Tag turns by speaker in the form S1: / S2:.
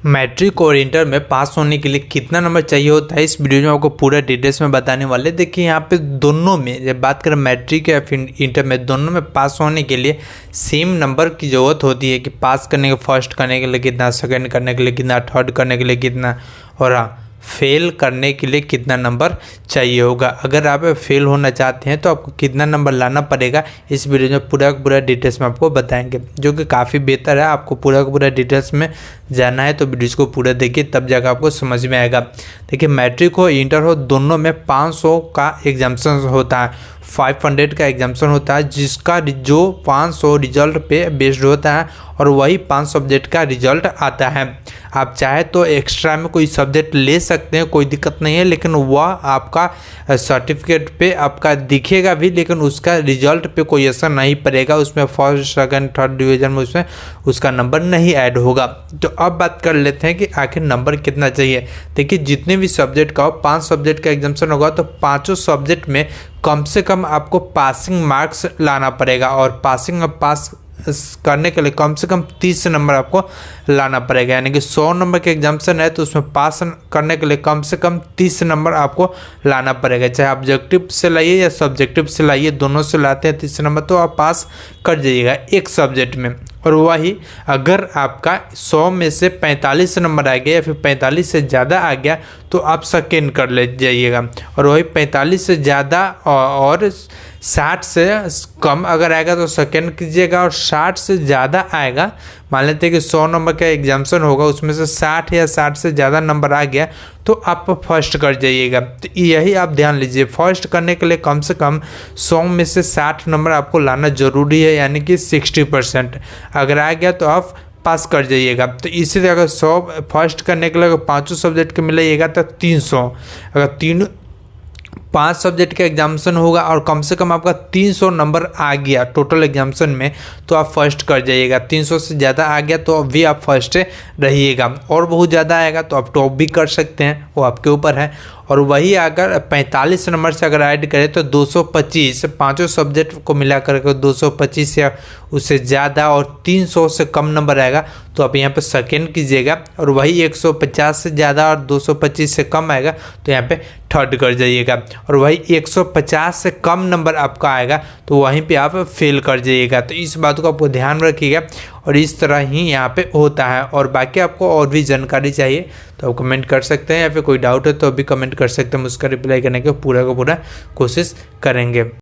S1: Matric और inter में पास होने के लिए कितना नंबर चाहिए होता है, इस वीडियो में आपको पूरा डिटेल्स में बताने वाले। देखिए यहाँ पे दोनों में जब बात करें मैट्रिक या फिर इंटर में, दोनों में पास होने के लिए सेम नंबर की ज़रूरत होती है कि पास करने के फर्स्ट करने के लिए कितना, सेकंड करने के लिए कितना, थर्ड करने के लिए कितना, और हाँ फेल करने के लिए कितना नंबर चाहिए होगा। अगर आप फेल होना चाहते हैं तो आपको कितना नंबर लाना पड़ेगा, इस वीडियो में पूरा डिटेल्स में आपको बताएंगे, जो कि काफ़ी बेहतर है। आपको पूरा डिटेल्स में जाना है तो वीडियो को पूरा देखिए, तब जाकर आपको समझ में आएगा। देखिए मैट्रिक हो इंटर हो, दोनों में 500 का एग्जाम्शन होता है, 500 का एग्जाम्शन होता है, जिसका जो 500 रिजल्ट पे बेस्ड होता है और वही 5 सब्जेक्ट का रिजल्ट आता है। आप चाहे तो एक्स्ट्रा में कोई सब्जेक्ट ले सकते हैं, कोई दिक्कत नहीं है, लेकिन वह आपका सर्टिफिकेट पे आपका दिखेगा भी, लेकिन उसका रिजल्ट पे कोई असर नहीं पड़ेगा। उसमें फर्स्ट सेकंड थर्ड डिवीजन में उसमें उसका नंबर नहीं ऐड होगा। तो अब बात कर लेते हैं कि आखिर नंबर कितना चाहिए। देखिए जितने भी सब्जेक्ट का हो, 5 सब्जेक्ट का एग्जाम्शन होगा तो 5 सब्जेक्ट में कम से कम आपको पासिंग मार्क्स लाना पड़ेगा, और पास करने के लिए कम से कम 30 नंबर आपको लाना पड़ेगा। यानी कि 100 नंबर के एग्जाम्शन है तो उसमें पास करने के लिए कम से कम 30 नंबर आपको लाना पड़ेगा। चाहे ऑब्जेक्टिव से लाइए या सब्जेक्टिव से लाइए, दोनों से लाते हैं 30 नंबर तो आप पास कर जाइएगा एक सब्जेक्ट में। और वही अगर आपका 100 में से 45 नंबर आ गया या फिर 45 से ज़्यादा आ गया तो आप सेकेंड कर ले जाइएगा। और वही 45 से ज़्यादा और 60 से कम अगर आएगा तो सेकेंड कीजिएगा, और 60 से ज़्यादा आएगा, मान लेते हैं कि 100 नंबर का एग्जाम्शन होगा, उसमें से 60 या 60 से ज़्यादा नंबर आ गया तो आप फर्स्ट कर जाइएगा। तो यही आप ध्यान लीजिए, फर्स्ट करने के लिए कम से कम 100 में से 60 नंबर आपको लाना ज़रूरी है, यानी कि 60%। अगर आ गया तो आप पास कर जाइएगा। तो इसी तरह अगर 100 फर्स्ट करने के लिए अगर 5 सब्जेक्ट के मिलाइएगा तो 300, अगर 5 सब्जेक्ट का एग्जाम्शन होगा और कम से कम आपका 300 नंबर आ गया टोटल एग्जाम्शन में तो आप फर्स्ट कर जाइएगा। 300 से ज़्यादा आ गया तो भी आप फर्स्ट रहिएगा, और बहुत ज़्यादा आएगा तो आप टॉप भी कर सकते हैं, वो आपके ऊपर है। और वही अगर 45 नंबर से अगर ऐड करें तो 225, 5 सब्जेक्ट को मिला करके 225 या उससे ज़्यादा और 300 से कम नंबर आएगा तो आप यहाँ पे सेकेंड कीजिएगा। और वही 150 से ज़्यादा और 225 से कम आएगा तो यहाँ पे थर्ड कर जाइएगा। और वही 150 से कम नंबर आपका आएगा तो वहीं पे आप फेल कर जाइएगा। तो इस बात को आपको ध्यान रखिएगा, और इस तरह ही यहाँ पे होता है। और बाकी आपको और भी जानकारी चाहिए तो आप कमेंट कर सकते हैं, या फिर कोई डाउट है तो भी कमेंट कर सकते हैं, हम उसका रिप्लाई करने की पूरा कोशिश करेंगे।